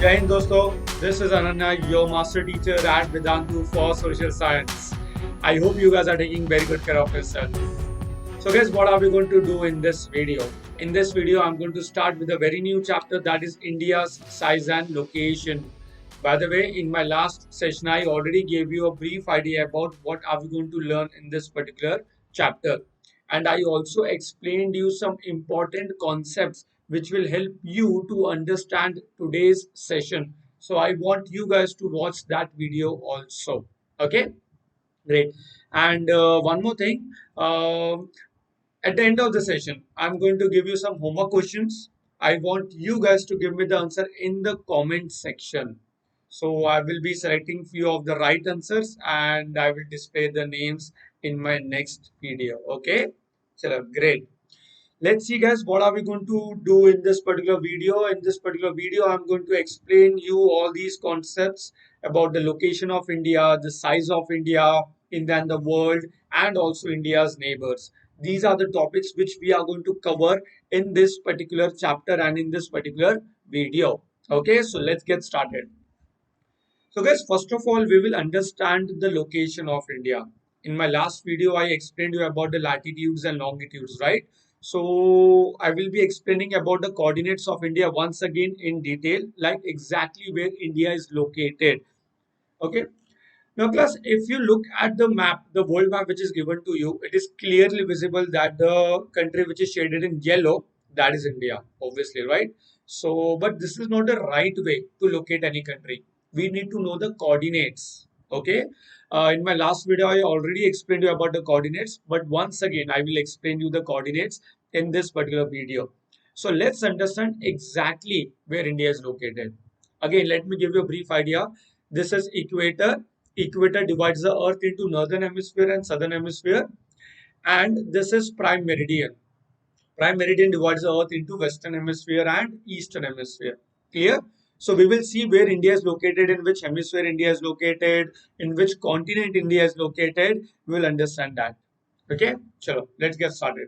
Jai Hind दोस्तों, this is Ananya, your master teacher at Vedantu for Social Science. I hope you guys are taking very good care of yourself. So guys, what are we going to do in this video? In this video, I'm going to start with a very new chapter, that is India's size and location. By the way, in my last session, I already gave you a brief idea about what are we going to learn in this particular chapter. And I also explained you some important concepts which will help you to understand today's session. So I want you guys to watch that video also. Okay, great. And one more thing. At the end of the session, I'm going to give you some homework questions. I want you guys to give me the answer in the comment section. So I will be selecting few of the right answers and I will display the names in my next video. Okay? Chalo, great. Let's see guys, what are we going to do in this particular video? In this particular video, I'm going to explain you all these concepts about the location of India, the size of India, in then the world, and also India's neighbors. These are the topics which we are going to cover in this particular chapter and in this particular video. Okay, so let's get started. So guys, first of all, we will understand the location of India. In my last video, I explained you about the latitudes and longitudes, right? So I will be explaining about the coordinates of India once again in detail, like exactly where India is located. Okay. Now, class, if you look at the map, the world map which is given to you, it is clearly visible that the country which is shaded in yellow, that is India, obviously, right? So, but this is not the right way to locate any country. We need to know the coordinates. Okay. In my last video, I already explained you about the coordinates, but once again, I will explain you the coordinates in this particular video. So let's understand exactly where India is located. Again, let me give you a brief idea. This is equator. Equator divides the earth into northern hemisphere and southern hemisphere, and this is prime meridian. Prime meridian divides the earth into western hemisphere and eastern hemisphere. Clear? So we will see where India is located, in which hemisphere India is located, in which continent India is located. We will understand that. Okay, chalo, let's get started.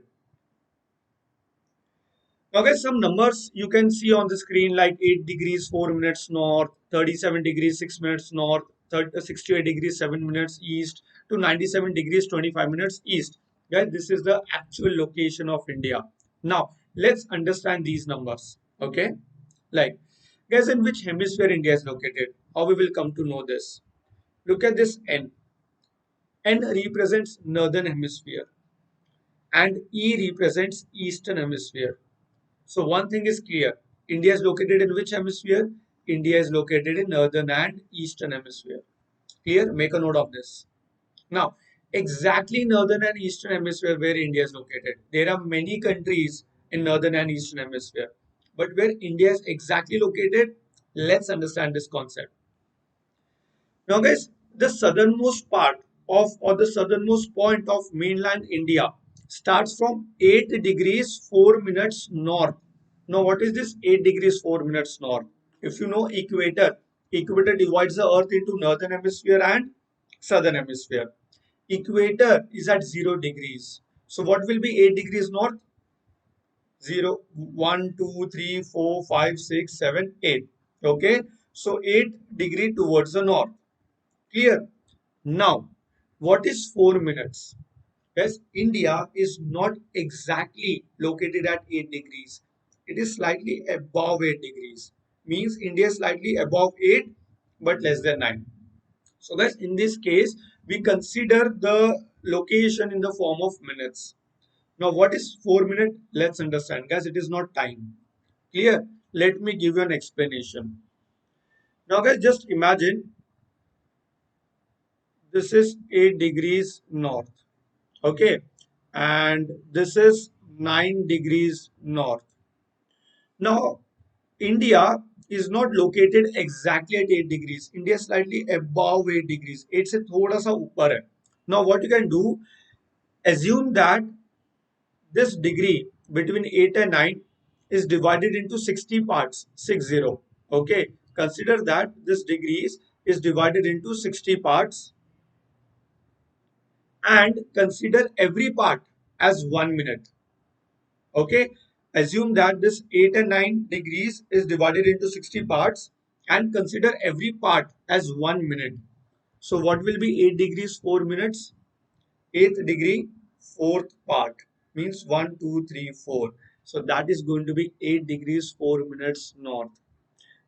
Now guys, some numbers you can see on the screen, like 8 degrees 4 minutes north, 37 degrees 6 minutes north, 68 degrees 7 minutes east, to 97 degrees 25 minutes east. Guys, this is the actual location of India. Now let's understand these numbers. Okay, like, guys, in which hemisphere India is located? How we will come to know this? Look at this N. N represents northern hemisphere and E represents eastern hemisphere. So one thing is clear. India is located in which hemisphere? India is located in northern and eastern hemisphere. Clear? Make a note of this. Now, exactly northern and eastern hemisphere where India is located. There are many countries in northern and eastern hemisphere. But where India is exactly located, let's understand this concept. Now guys, the southernmost part of, or the southernmost point of mainland India starts from 8 degrees 4 minutes north. Now what is this 8 degrees 4 minutes north? If you know equator, equator divides the earth into northern hemisphere and southern hemisphere. Equator is at 0 degrees. So what will be 8 degrees north? 0, 1, 2, 3, 4, 5, 6, 7, 8. Okay. So 8 degree towards the north. Clear? Now, what is 4 minutes? Yes, India is not exactly located at 8 degrees. It is slightly above 8 degrees. Means India is slightly above 8 but less than 9. So guys, in this case, we consider the location in the form of minutes. Now, what is 4 minutes? Let's understand, guys. It is not time. Clear? Let me give you an explanation. Now, guys, just imagine this is 8 degrees north. Okay, and this is 9 degrees north. Now India is not located exactly at 8 degrees. India is slightly above 8 degrees. It's a thoda sa upar hai. Now what you can do, assume that this degree between 8 and 9 is divided into 60 parts, 60. Okay, consider that this degrees is divided into 60 parts and consider every part as 1 minute. Okay, assume that this 8 and 9 degrees is divided into 60 parts and consider every part as 1 minute. So what will be 8 degrees 4 minutes? 8th degree, fourth part means 1, 2, 3, 4. So that is going to be 8 degrees 4 minutes north.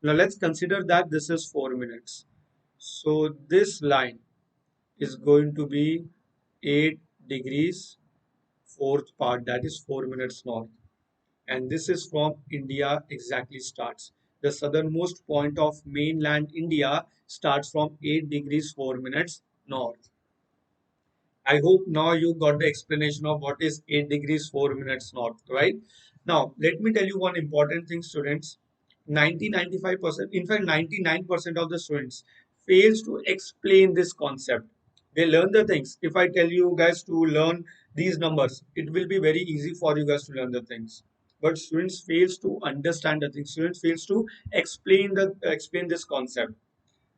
Now let's consider that this is 4 minutes. So this line is going to be 8 degrees fourth part, that is 4 minutes north. And this is from India exactly starts. The southernmost point of mainland India starts from 8 degrees 4 minutes north. I hope now you got the explanation of what is 8 degrees 4 minutes north, right? Now, let me tell you one important thing, students. 90-95%, in fact, 99% of the students fails to explain this concept. They learn the things. If I tell you guys to learn these numbers, it will be very easy for you guys to learn the things. But students fails to understand the things. Students fails to explain this concept.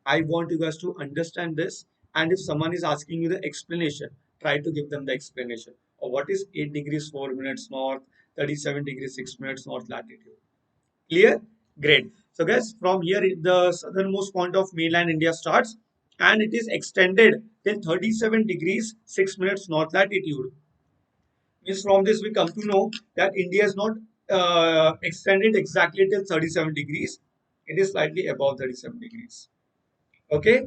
I want you guys to understand this. And if someone is asking you the explanation, try to give them the explanation of what is 8 degrees 4 minutes north, 37 degrees 6 minutes north latitude. Clear? Great. So guys, from here the southernmost point of mainland India starts and it is extended till 37 degrees 6 minutes north latitude. Means from this we come to know that India is not extended exactly till 37 degrees. It is slightly above 37 degrees. Okay,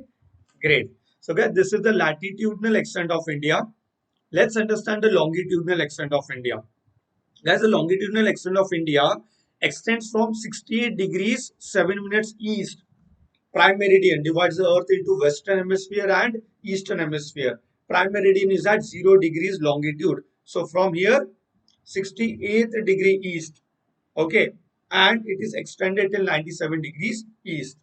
great. So guys, this is the latitudinal extent of India. Let's understand the longitudinal extent of India. Guys, the longitudinal extent of India extends from 68 degrees 7 minutes east. Prime meridian divides the earth into western hemisphere and eastern hemisphere. Prime meridian is at 0 degrees longitude. So from here, 68th degree east. Okay, and it is extended till 97 degrees east.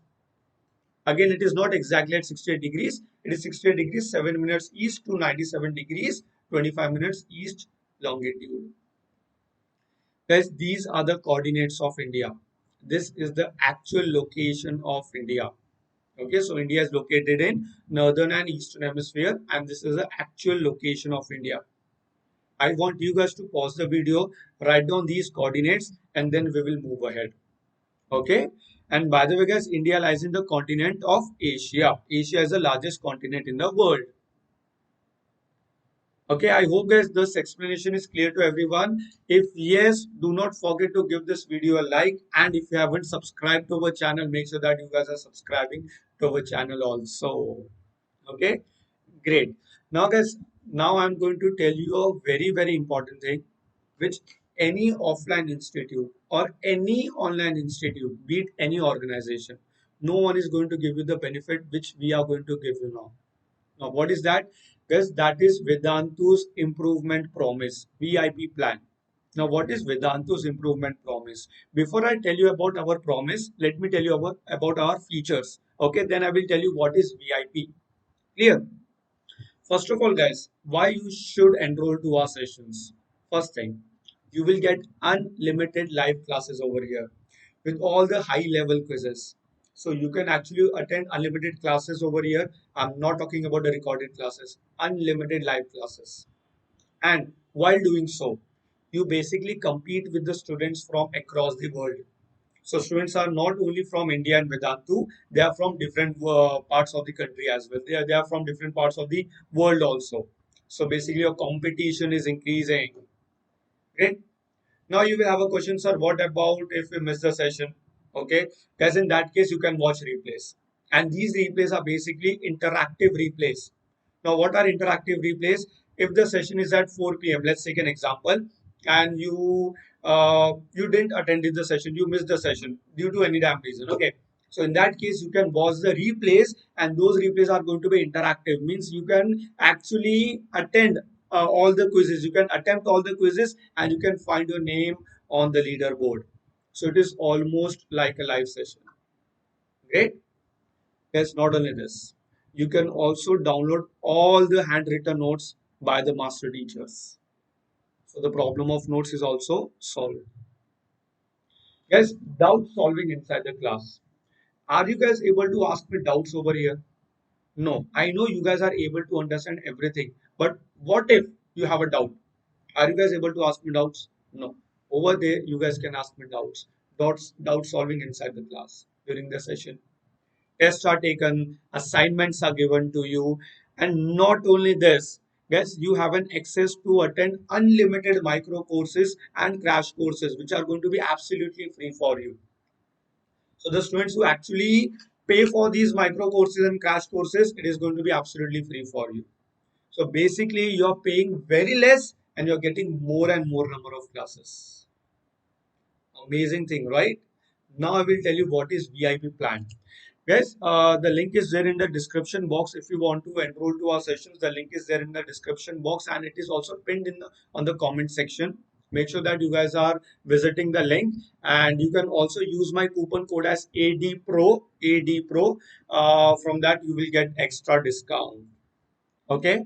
Again, it is not exactly at 68 degrees. It is 68 degrees 7 minutes east to 97 degrees 25 minutes east longitude. Guys, these are the coordinates of India. This is the actual location of India. Okay, so India is located in northern and eastern hemisphere, and this is the actual location of India. I want you guys to pause the video, write down these coordinates, and then we will move ahead. Okay, and by the way, guys, India lies in the continent of Asia. Asia is the largest continent in the world. Okay, I hope guys this explanation is clear to everyone. If yes, do not forget to give this video a like, and if you haven't subscribed to our channel, make sure that you guys are subscribing to our channel also. Okay, great. Now guys, now I'm going to tell you a very important thing which any offline institute or any online institute, be it any organization, no one is going to give you the benefit which we are going to give you now. Now, what is that? Because that is Vedantu's improvement promise, VIP plan. Now, what is Vedantu's improvement promise? Before I tell you about our promise, let me tell you about our features. Okay, then I will tell you what is VIP. Clear? First of all, guys, why you should enroll to our sessions? First thing, you will get unlimited live classes over here with all the high level quizzes. So you can actually attend unlimited classes over here. I'm not talking about the recorded classes, unlimited live classes. And while doing so, you basically compete with the students from across the world. So students are not only from India and Vedantu, they are from different parts of the country as well. They are from different parts of the world also. So basically your competition is increasing. Great. Now you will have a question, sir. What about if we miss the session? Okay, because in that case you can watch replays, and these replays are basically interactive replays. Now, what are interactive replays? If the session is at 4 p.m., let's take an example, and you didn't attend the session, you missed the session due to any damn reason. Okay, so in that case, you can watch the replays, and those replays are going to be interactive. Means you can actually attend all the quizzes. You can attempt all the quizzes, and you can find your name on the leaderboard. So it is almost like a live session. Great. Yes, not only this, you can also download all the handwritten notes by the master teachers. So the problem of notes is also solved. Guys, doubt solving inside the class. Are you guys able to ask me doubts over here? No, I know you guys are able to understand everything, but what if you have a doubt? Are you guys able to ask me doubts? No. Over there, you guys can ask me doubts. Doubt solving inside the class during the session. tests are taken, assignments are given to you, and not only this, guys, you have an access to attend unlimited micro courses and crash courses, which are going to be absolutely free for you. So the students who actually pay for these micro courses and crash courses, it is going to be absolutely free for you. So basically, you're paying very less and you're getting more and more number of classes. Amazing thing, right? Now I will tell you what is VIP plan. Guys, the link is there in the description box. If you want to enroll to our sessions, the link is there in the description box and it is also pinned in on the comment section. Make sure that you guys are visiting the link, and you can also use my coupon code as ADPRO. ADPRO. From that, you will get extra discount. Okay,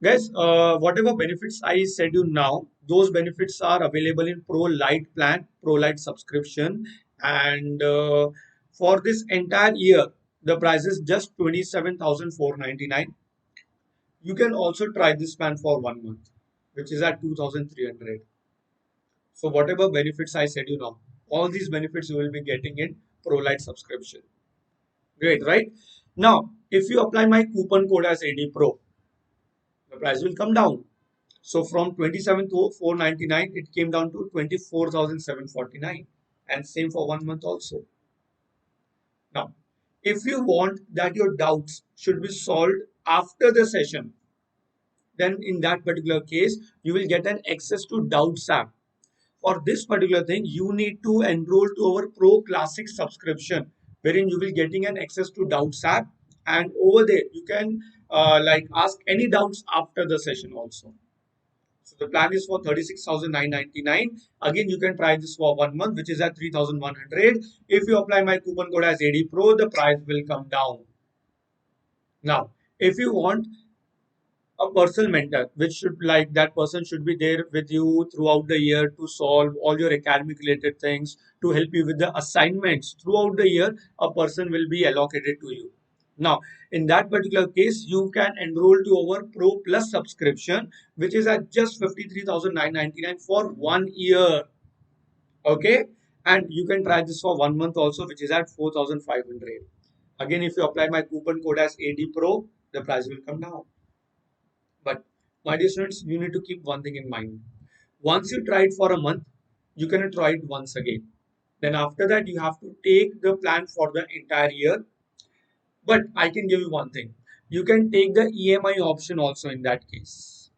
guys, whatever benefits I said you now, those benefits are available in Pro Lite plan, Pro Lite subscription, and for this entire year, the price is just 27,499. You can also try this plan for 1 month, which is at 2,300. So whatever benefits I said you now, all these benefits you will be getting in Pro Lite subscription. Great, right? Now, if you apply my coupon code as AD Pro, the price will come down. So from 27 to 499, it came down to 24,749, and same for 1 month also. Now, if you want that your doubts should be solved after the session, then in that particular case, you will get an access to Doubts app. For this particular thing, you need to enroll to our Pro Classic subscription, wherein you will getting an access to Doubts app, and over there you can like ask any doubts after the session also. So the plan is for 36,999. Again, you can try this for 1 month, which is at 3,100. If you apply my coupon code as AD Pro, the price will come down. Now, if you want a personal mentor, which should like that person should be there with you throughout the year to solve all your academic related things, to help you with the assignments throughout the year, a person will be allocated to you. Now, in that particular case, you can enroll to our Pro Plus subscription, which is at just 53,999 for 1 year. Okay, and you can try this for 1 month also, which is at 4,500. Again, if you apply my coupon code as AD Pro, the price will come down. But my dear students, you need to keep one thing in mind. Once you try it for a month, you cannot try it once again. Then after that, you have to take the plan for the entire year. But I can give you one thing. You can take the EMI option also in that case.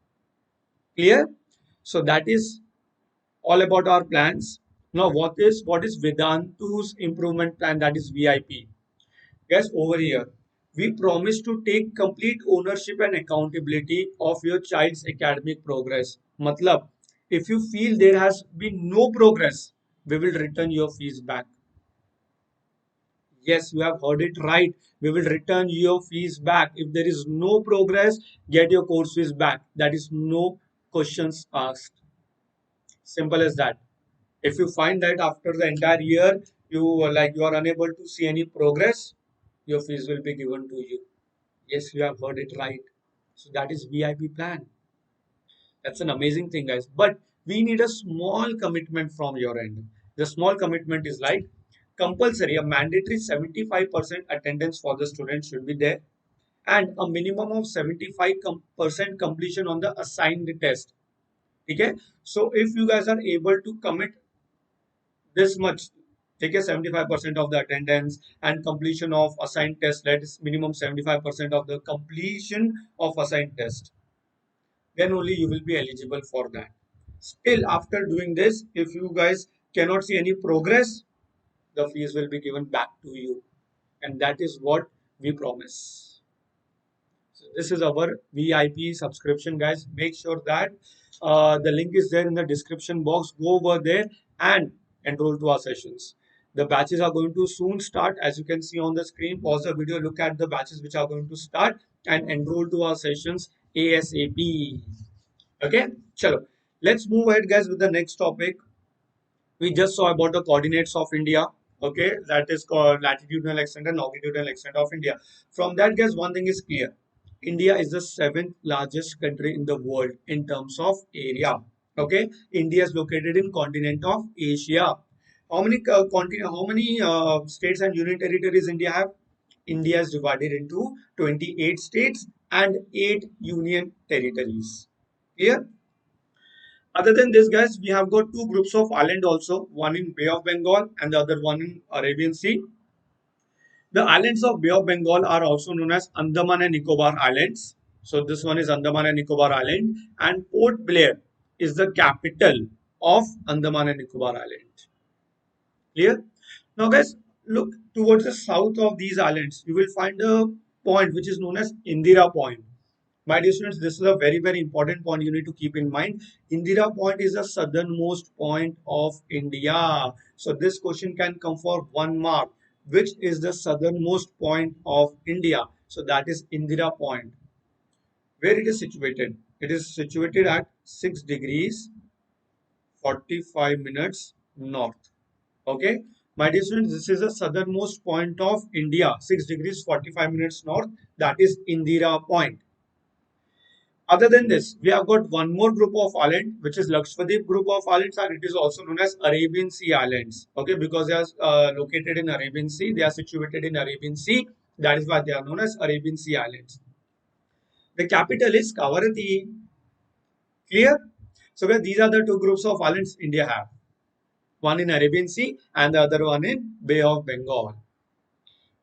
Clear? So that is all about our plans. Now, what is Vedantu's improvement plan, that is VIP? Guys, over here, we promise to take complete ownership and accountability of your child's academic progress. Matlab, if you feel there has been no progress, we will return your fees back. Yes, you have heard it right. We will return your fees back. If there is no progress, get your course fees back. That is no questions asked. Simple as that. If you find that after the entire year you are unable to see any progress, your fees will be given to you. Yes, you have heard it right. So that is VIP plan. That's an amazing thing, guys. But we need a small commitment from your end. The small commitment is like compulsory, a mandatory 75% attendance for the student should be there, and a minimum of 75% completion on the assigned test. Okay. So if you guys are able to commit this much, take a 75% of the attendance and completion of assigned test, that is minimum 75% of the completion of assigned test, then only you will be eligible for that. Still, after doing this, if you guys cannot see any progress, the fees will be given back to you, and that is what we promise. So this is our VIP subscription, guys. Make sure that the link is there in the description box. Go over there and enroll to our sessions. The batches are going to soon start, as you can see on the screen. Pause the video, look at the batches which are going to start, and enroll to our sessions ASAP. Okay, chalo. Let's move ahead, guys, with the next topic. We just saw about the coordinates of India. Okay, that is called latitudinal extent and longitudinal extent of India. From that, guys, one thing is clear. India is the seventh largest country in the world in terms of area. Okay, India is located in continent of Asia. How many states and union territories India have? India is divided into 28 states and 8 union territories. Clear? Other than this, guys, we have got two groups of island also, one in Bay of Bengal and the other one in Arabian Sea. The islands of Bay of Bengal are also known as Andaman and Nicobar Islands. So this one is Andaman and Nicobar Island, and Port Blair is the capital of Andaman and Nicobar Island. Clear? Now, guys, look towards the south of these islands. You will find a point which is known as Indira Point. My dear students, this is a very, very important point you need to keep in mind. Indira Point is the southernmost point of India. So this question can come for 1 mark. Which is the southernmost point of India? So that is Indira Point. Where it is situated? It is situated at 6 degrees 45 minutes north. Okay. My dear students, this is the southernmost point of India, 6 degrees 45 minutes north. That is Indira Point. Other than this, we have got one more group of islands, which is Lakshadweep group of islands, and it is also known as Arabian Sea Islands. Okay, because they are located in Arabian Sea, they are situated in Arabian Sea. That is why they are known as Arabian Sea Islands. The capital is Kavaratti. Clear? So guys, these are the two groups of islands India have. One in Arabian Sea and the other one in Bay of Bengal.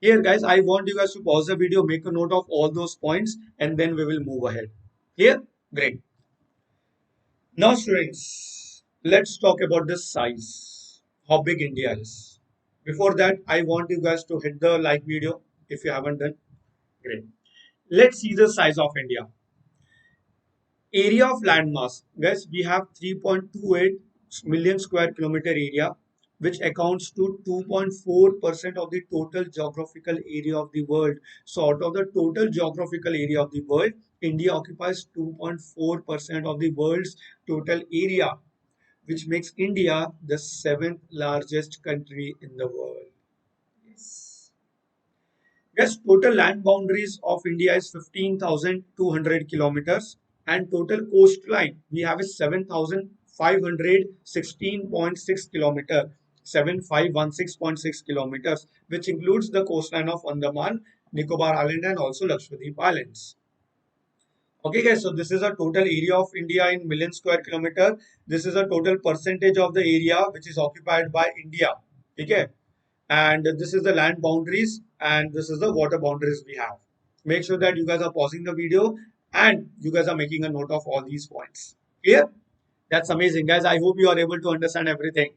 Here guys, I want you guys to pause the video, make a note of all those points, and then we will move ahead. Clear? Great. Now students, let's talk about the size, how big India is. Before that, I want you guys to hit the like video if you haven't done. Great. Let's see the size of India. Area of landmass, guys, we have 3.28 million square kilometer area, which accounts to 2.4% of the total geographical area of the world. So out of the total geographical area of the world, India occupies 2.4% of the world's total area, which makes India the 7th largest country in the world. Yes. Yes, total land boundaries of India is 15,200 kilometers, and total coastline we have is 7,516.6 kilometer, 7,516.6 kilometers, which includes the coastline of Andaman, Nicobar Island, and also Lakshadweep Islands. Okay guys, so this is a total area of India in million square kilometer. This is a total percentage of the area which is occupied by India. Okay, and this is the land boundaries and this is the water boundaries we have. Make sure that you guys are pausing the video and you guys are making a note of all these points. Clear? That's amazing, guys. I hope you are able to understand everything.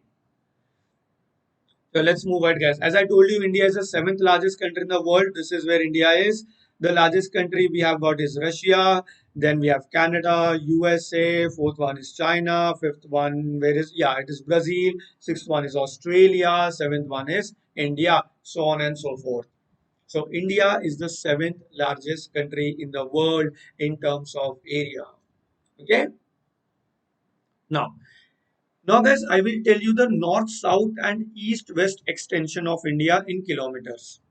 So let's move ahead, guys. As I told you, India is the 7th largest country in the world. This is where India is. The largest country we have got is Russia. Then we have Canada, USA. Fourth one is China. Fifth one, where is, yeah, it is Brazil. Sixth one is Australia. Seventh one is India. So on and so forth. So India is the 7th largest country in the world in terms of area. Okay. Now guys, I will tell you the north, south and east, west extension of India in kilometers.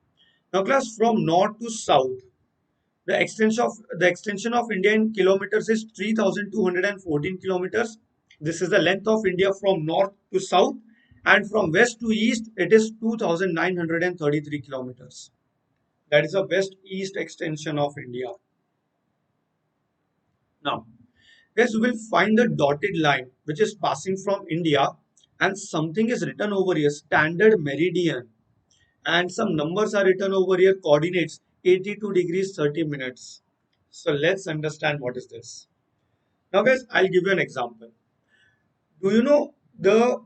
Now class, from north to south, the extension of India in kilometers is 3,214 kilometers. This is the length of India from north to south, and from west to east it is 2,933 kilometers. That is the west east extension of India. Now, yes, you will find the dotted line which is passing from India, and something is written over here, standard meridian, and some numbers are written over here, coordinates 82 degrees 30 minutes. So let's understand what is this. Now guys, I'll give you an example. Do you know the,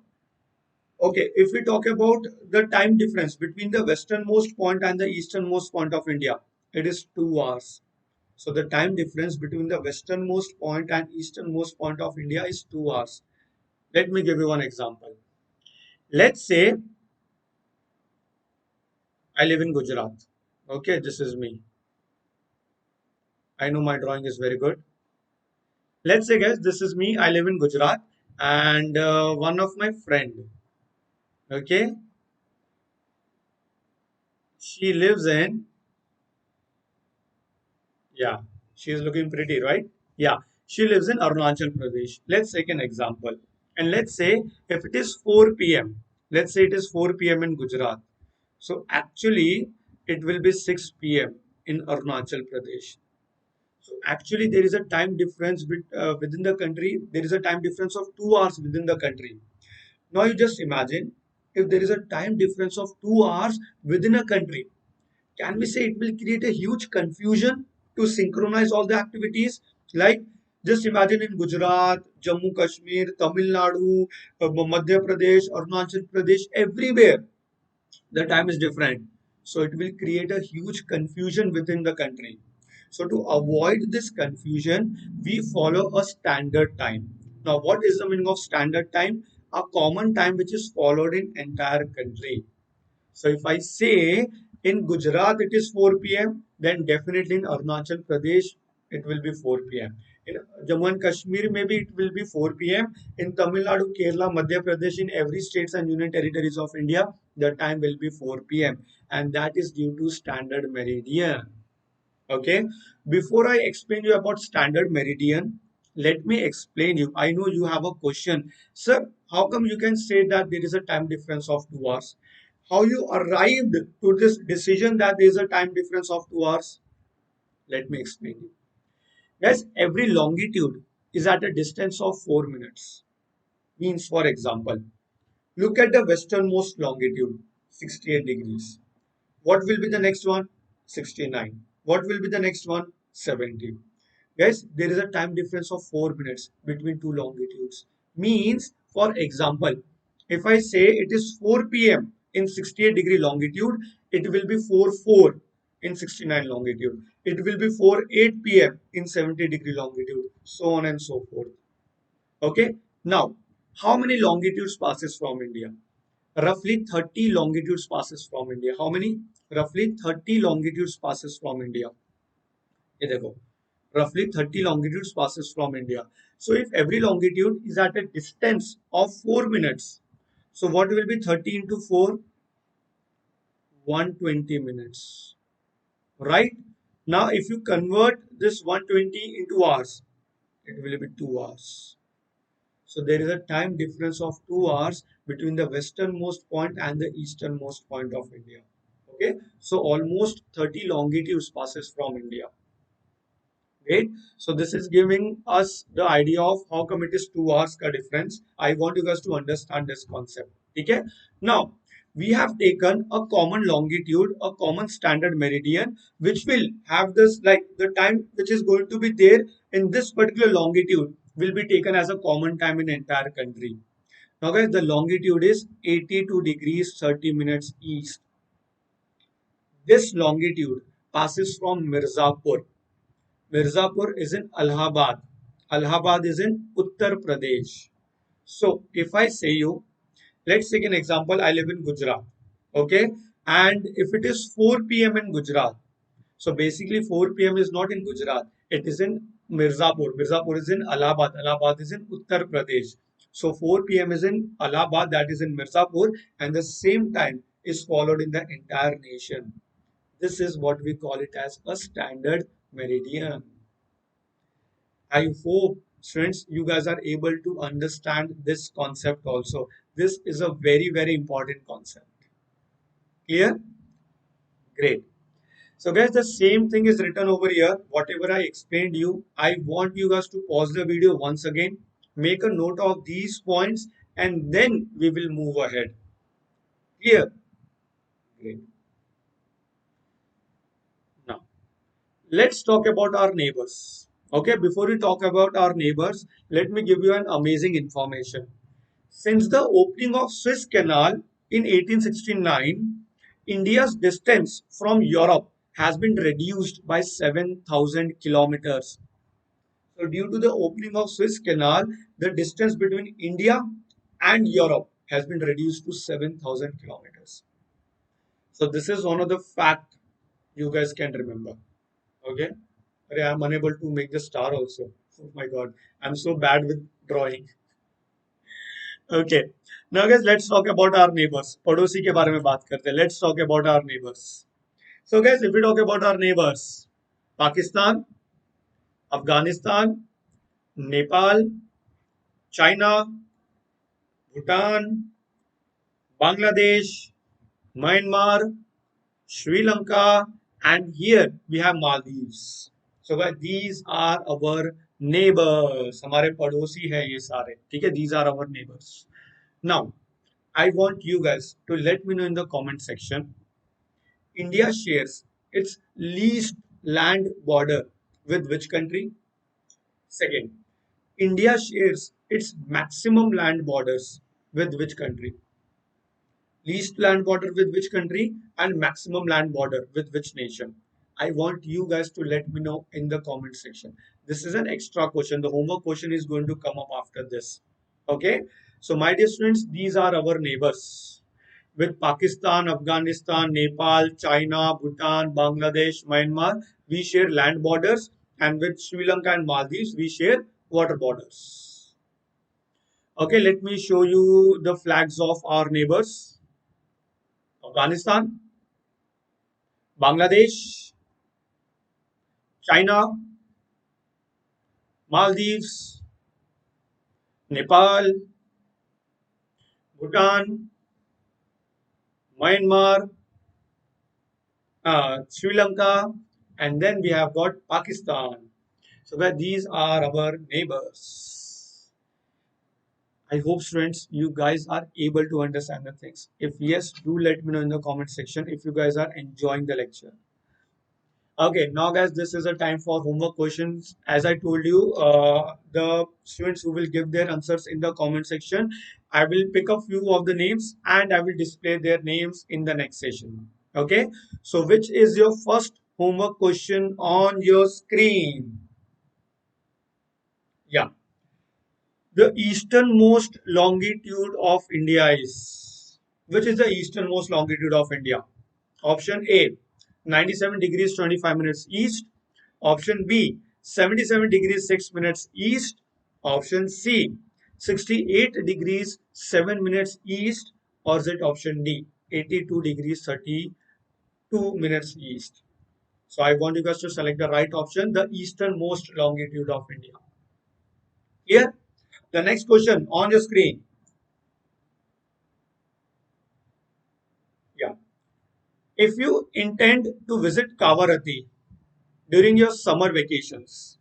okay, if we talk about the time difference between the westernmost point and the easternmost point of India, it is 2 hours. So the time difference between the westernmost point and easternmost point of India is 2 hours. Let me give you one example. Let's say I live in Gujarat. Okay, this is me. I know my drawing is very good. Let's say guys, this is me. I live in Gujarat, and one of my friend, okay, she lives in, yeah, she is looking pretty, right? Yeah, she lives in Arunachal Pradesh. Let's take an example. And let's say if it is 4 p.m., let's say it is 4 p.m. in Gujarat. So actually, it will be 6 p.m. in Arunachal Pradesh. So actually, there is a time difference within the country. There is a time difference of 2 hours within the country. Now you just imagine if there is a time difference of 2 hours within a country. Can we say it will create a huge confusion to synchronize all the activities? Like just imagine in Gujarat, Jammu Kashmir, Tamil Nadu, Madhya Pradesh, Arunachal Pradesh, everywhere the time is different. So it will create a huge confusion within the country. So to avoid this confusion, we follow a standard time. Now, what is the meaning of standard time? A common time which is followed in entire country. So if I say in Gujarat it is 4 p.m., then definitely in Arunachal Pradesh it will be 4 p.m. In Jammu and Kashmir maybe it will be 4 p.m. In Tamil Nadu, Kerala, Madhya Pradesh, in every states and union territories of India, the time will be 4 p.m. and that is due to standard meridian. Okay, before I explain you about standard meridian, let me explain you. I know you have a question, sir. How come you can say that there is a time difference of 2 hours? How you arrived to this decision that there is a time difference of 2 hours? Let me explain you. Guys, every longitude is at a distance of 4 minutes. Means, for example, look at the westernmost longitude, 68 degrees. What will be the next one? 69. What will be the next one? 70. Guys, there is a time difference of 4 minutes between two longitudes. Means, for example, if I say it is 4 p.m. in 68-degree longitude, it will be 4 in 69 longitude. It will be 8 p.m. in 70-degree longitude, so on and so forth. Okay. Now, how many longitudes passes from India? Roughly 30 longitudes passes from India. How many? Roughly 30 longitudes passes from India. ये देखो, roughly 30 longitudes passes from India. So if every longitude is at a distance of 4 minutes, so what will be 30 into 4? 120 minutes. Right? Now if you convert this 120 into hours, it will be 2 hours. So there is a time difference of 2 hours between the westernmost point and the easternmost point of India. Okay, so almost 30 longitudes passes from India. Great. So this is giving us the idea of how come it is 2 hours ka difference. I want you guys to understand this concept. Okay. Now we have taken a common longitude, a common standard meridian, which will have this like the time which is going to be there in this particular longitude will be taken as a common time in entire country. Now guys, the longitude is 82 degrees 30 minutes east. This longitude passes from Mirzapur. Mirzapur is in Allahabad. Allahabad is in Uttar Pradesh. So if I say you, let's take an example. I live in Gujarat. Okay. And if it is 4 p.m. in Gujarat, so basically 4 p.m. is not in Gujarat. It is in Mirzapur. Mirzapur is in Allahabad. Allahabad is in Uttar Pradesh. So 4 p.m. is in Allahabad, that is in Mirzapur, and the same time is followed in the entire nation. This is what we call it as a standard meridian. I hope, students, you guys are able to understand this concept also. This is a very, very important concept. Clear? Great. So guys, the same thing is written over here. Whatever I explained you, I want you guys to pause the video once again, make a note of these points, and then we will move ahead. Clear? Great. Now, let's talk about our neighbors. Okay, before we talk about our neighbors, let me give you an amazing information. Since the opening of Suez Canal in 1869, India's distance from Europe has been reduced by 7,000 kilometers. So due to the opening of Suez Canal, the distance between India and Europe has been reduced to 7,000 kilometers. So this is one of the fact you guys can remember. Okay. I am unable to make the star also. Oh my God. I'm so bad with drawing. Okay. Now guys, let's talk about our neighbors. पड़ोसी के बारे में बात करते हैं. Let's talk about our neighbors. So guys, if we talk about our neighbors, Pakistan, Afghanistan, Nepal, China, Bhutan, Bangladesh, Myanmar, Sri Lanka, and here we have Maldives. So guys, these are our neighbors. हमारे पड़ोसी है ये सारे. ठीक है? These are our neighbors. Now, I want you guys to let me know in the comment section. India shares its least land border with which country? Second, India shares its maximum land borders with which country? Least land border with which country and maximum land border with which nation? I want you guys to let me know in the comment section. This is an extra question. The homework question is going to come up after this. Okay. So my dear students, these are our neighbors. With Pakistan, Afghanistan, Nepal, China, Bhutan, Bangladesh, Myanmar, we share land borders, and with Sri Lanka and Maldives, we share water borders. Okay, let me show you the flags of our neighbors. Afghanistan, Bangladesh, China, Maldives, Nepal, Bhutan, Myanmar, Sri Lanka, and then we have got Pakistan. So that these are our neighbors. I hope students, you guys are able to understand the things. If yes, do let me know in the comment section if you guys are enjoying the lecture. Okay, now guys, this is a time for homework questions. As I told you, the students who will give their answers in the comment section, I will pick a few of the names and I will display their names in the next session. Okay, so which is your first homework question on your screen? Yeah, the easternmost longitude of India is. Which is the easternmost longitude of India? Option A, 97 degrees 25 minutes east. Option B, 77 degrees 6 minutes east. Option C, 68 degrees 7 minutes east. Or is it option D, 82 degrees 32 minutes east? So I want you guys to select the right option, the easternmost longitude of India. Here, the next question on your screen. Yeah. If you intend to visit Kavarati during your summer vacations,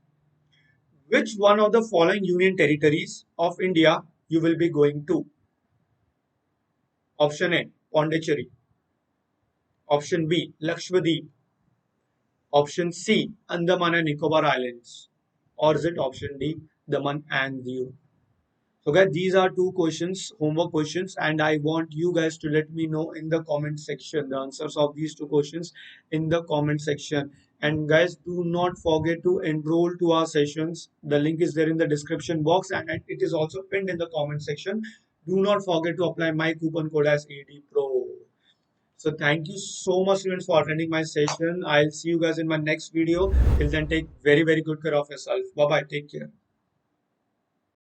which one of the following union territories of India you will be going to? Option A, Pondicherry. Option B, Lakshadweep. Option C, Andaman and Nicobar Islands. Or is it option D, Daman and Diu? So guys, these are two questions, homework questions, and I want you guys to let me know in the comment section the answers of these two questions in the comment section. And guys, do not forget to enroll to our sessions. The link is there in the description box and it is also pinned in the comment section. Do not forget to apply my coupon code as AD Pro. So thank you so much students for attending my session. I'll see you guys in my next video. Till then, take very good care of yourself. Bye bye. Take care.